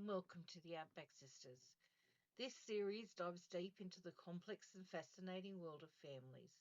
and welcome to the Outback Sisters. This series dives deep into the complex and fascinating world of families,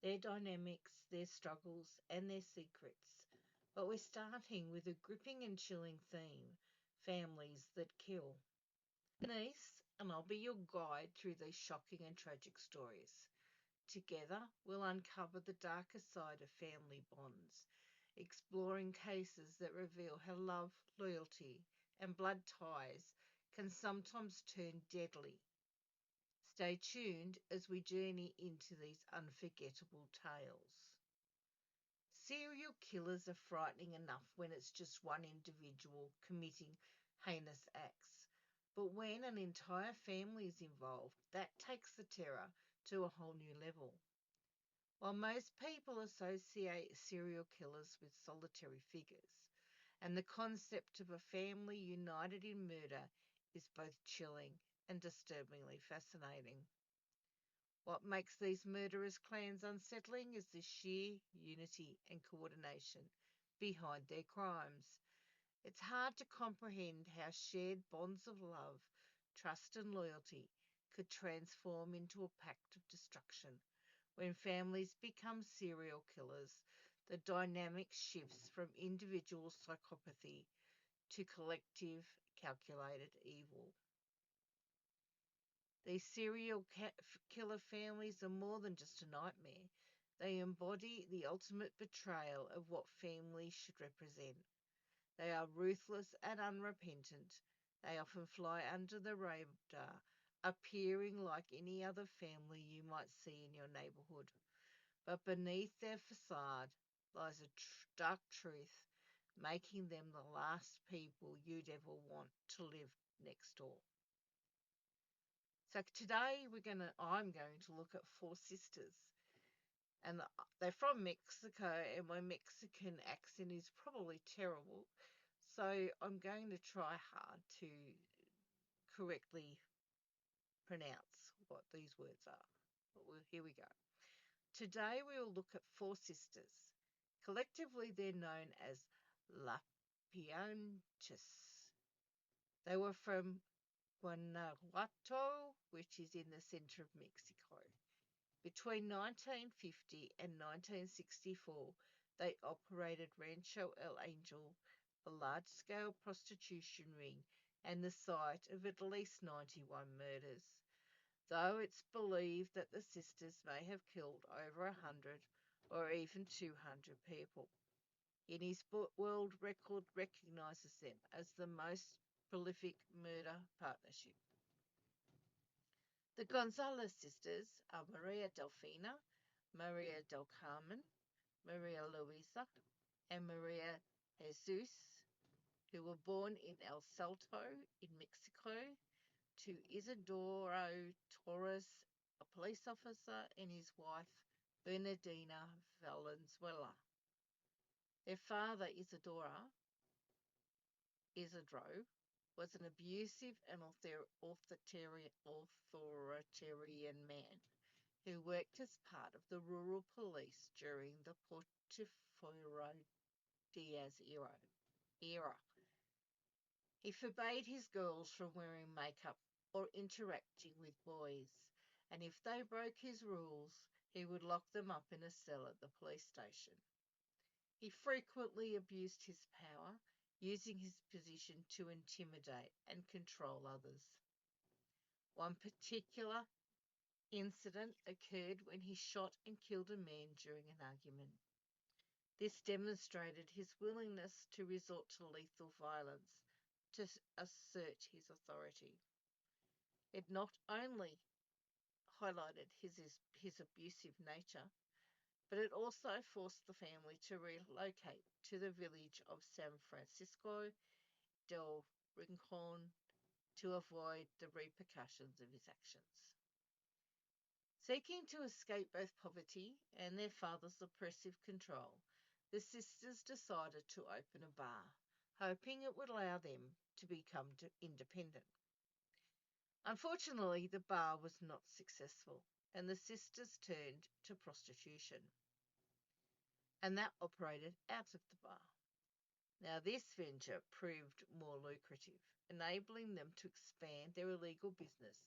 their dynamics, their struggles, and their secrets. But we're starting with a gripping and chilling theme: families that kill. Denise, and I'll be your guide through these shocking and tragic stories. Together, we'll uncover the darker side of family bonds, exploring cases that reveal how love, loyalty, and blood ties can sometimes turn deadly. Stay tuned as we journey into these unforgettable tales. Serial killers are frightening enough when it's just one individual committing heinous acts. But when an entire family is involved, that takes the terror to a whole new level. While most people associate serial killers with solitary figures, and the concept of a family united in murder is both chilling and disturbingly fascinating. What makes these murderous clans unsettling is the sheer unity and coordination behind their crimes. It's hard to comprehend how shared bonds of love, trust, and loyalty could transform into a pact of destruction. When families become serial killers, the dynamic shifts from individual psychopathy to collective calculated evil. These killer families are more than just a nightmare. They embody the ultimate betrayal of what family should represent. They are ruthless and unrepentant. They often fly under the radar, appearing like any other family you might see in your neighbourhood. But beneath their facade lies a dark truth, making them the last people you'd ever want to live next door. So today I'm going to look at four sisters, and they're from Mexico, and my Mexican accent is probably terrible, so I'm going to try hard to correctly pronounce what these words are. But here we go. Today we will look at four sisters. Collectively, they're known as La Pianchis. They were from Guanajuato, which is in the center of Mexico. Between 1950 and 1964, they operated Rancho El Angel, a large-scale prostitution ring and the site of at least 91 murders, though it's believed that the sisters may have killed over 100 or even 200 people. Guinness World Record recognizes them as the most prolific murder partnership. The González sisters are Maria Delfina, Maria del Carmen, Maria Luisa, and Maria Jesus, who were born in El Salto in Mexico to Isidoro Torres, a police officer, and his wife Bernardina Valenzuela. Their father, Isidro, was an abusive and authoritarian man who worked as part of the rural police during the Porfirio Diaz era. He forbade his girls from wearing makeup or interacting with boys, and if they broke his rules, he would lock them up in a cell at the police station. He frequently abused his power, using his position to intimidate and control others. One particular incident occurred when he shot and killed a man during an argument. This demonstrated his willingness to resort to lethal violence to assert his authority. It not only highlighted his abusive nature, but it also forced the family to relocate to the village of San Francisco del Rincon to avoid the repercussions of his actions. Seeking to escape both poverty and their father's oppressive control, the sisters decided to open a bar, hoping it would allow them to become independent. Unfortunately, the bar was not successful, and the sisters turned to prostitution, and that operated out of the bar. Now, this venture proved more lucrative, enabling them to expand their illegal business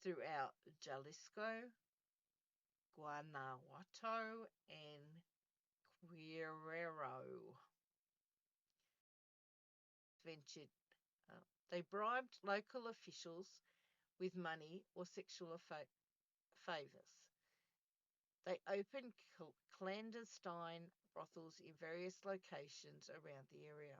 throughout Jalisco, Guanajuato, and Guerrero. Ventured, they bribed local officials with money or sexual favours. They opened clandestine brothels in various locations around the area.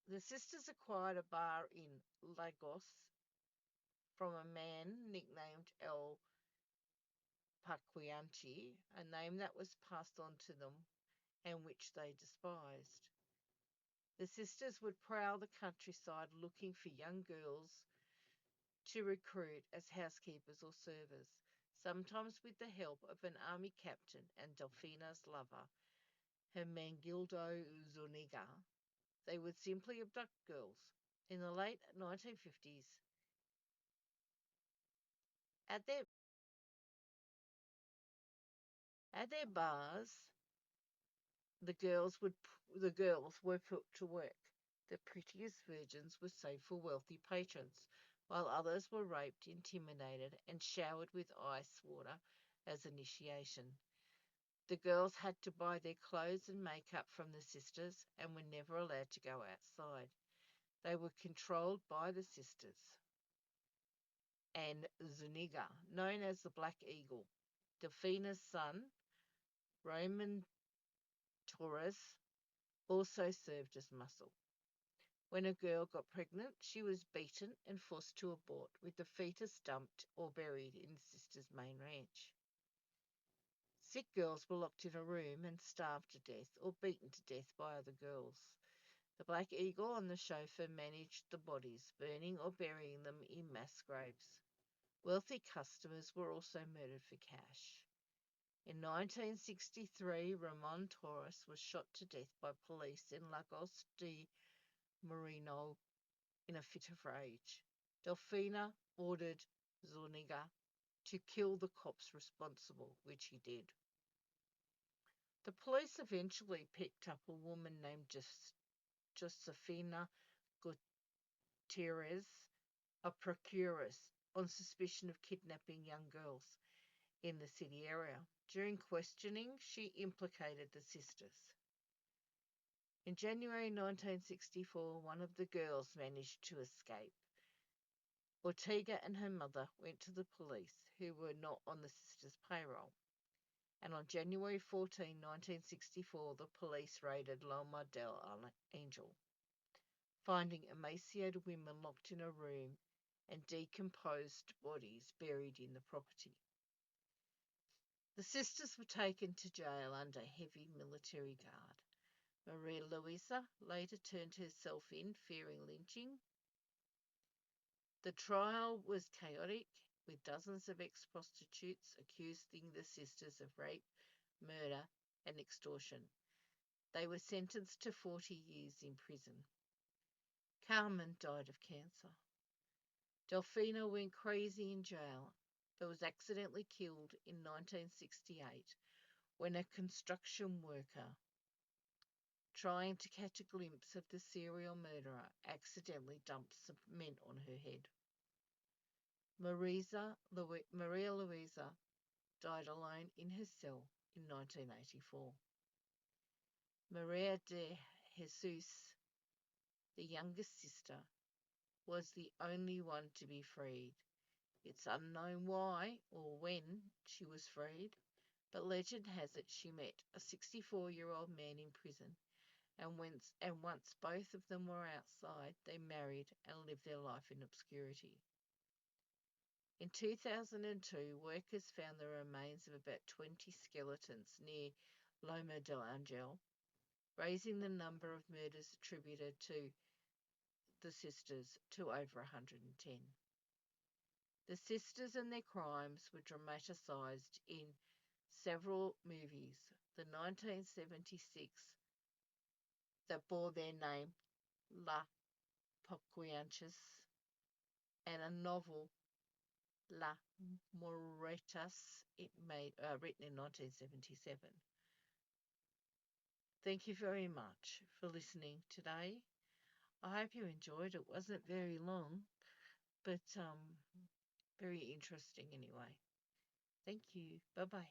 The sisters acquired a bar in Lagos from a man nicknamed El Poquianchis, a name that was passed on to them and which they despised. The sisters would prowl the countryside looking for young girls to recruit as housekeepers or servers, sometimes with the help of an army captain and Delfina's lover, Hermenegildo Zuniga. They would simply abduct girls. In the late 1950s, at their at their bars, the girls were put to work. The prettiest virgins were saved for wealthy patrons, while others were raped, intimidated, and showered with ice water as initiation. The girls had to buy their clothes and makeup from the sisters and were never allowed to go outside. They were controlled by the sisters. And Zuniga, known as the Black Eagle, Delfina's son, Roman Torres, also served as muscle. When a girl got pregnant, she was beaten and forced to abort, with the fetus dumped or buried in the sister's main ranch. Sick girls were locked in a room and starved to death or beaten to death by other girls. The Black Eagle and the chauffeur managed the bodies, burning or burying them in mass graves. Wealthy customers were also murdered for cash. In 1963, Ramon Torres was shot to death by police in Lagos de Moreno in a fit of rage. Delfina ordered Zuniga to kill the cops responsible, which he did. The police eventually picked up a woman named Josefina Gutierrez, a procuress, on suspicion of kidnapping young girls in the city area. During questioning, she implicated the sisters. In January 1964, one of the girls managed to escape. Ortega and her mother went to the police, who were not on the sisters' payroll. And on January 14, 1964, the police raided Loma del Angel, finding emaciated women locked in a room and decomposed bodies buried in the property. The sisters were taken to jail under heavy military guard. Maria Luisa later turned herself in, fearing lynching. The trial was chaotic, with dozens of ex-prostitutes accusing the sisters of rape, murder, and extortion. They were sentenced to 40 years in prison. Carmen died of cancer. Delfina went crazy in jail, but was accidentally killed in 1968 when a construction worker, trying to catch a glimpse of the serial murderer, accidentally dumped cement on her head. Maria Luisa died alone in her cell in 1984. Maria de Jesus, the youngest sister, was the only one to be freed. It's unknown why or when she was freed, but legend has it she met a 64-year-old man in prison, and once both of them were outside, they married and lived their life in obscurity. In 2002, workers found the remains of about 20 skeletons near Loma del Angel, raising the number of murders attributed to the sisters to over 110. The sisters and their crimes were dramatised in several movies. The 1976 that bore their name, La Poquianchis, and a novel, La Moretas, written in 1977. Thank you very much for listening today. I hope you enjoyed. It wasn't very long, but very interesting anyway. Thank you. Bye bye.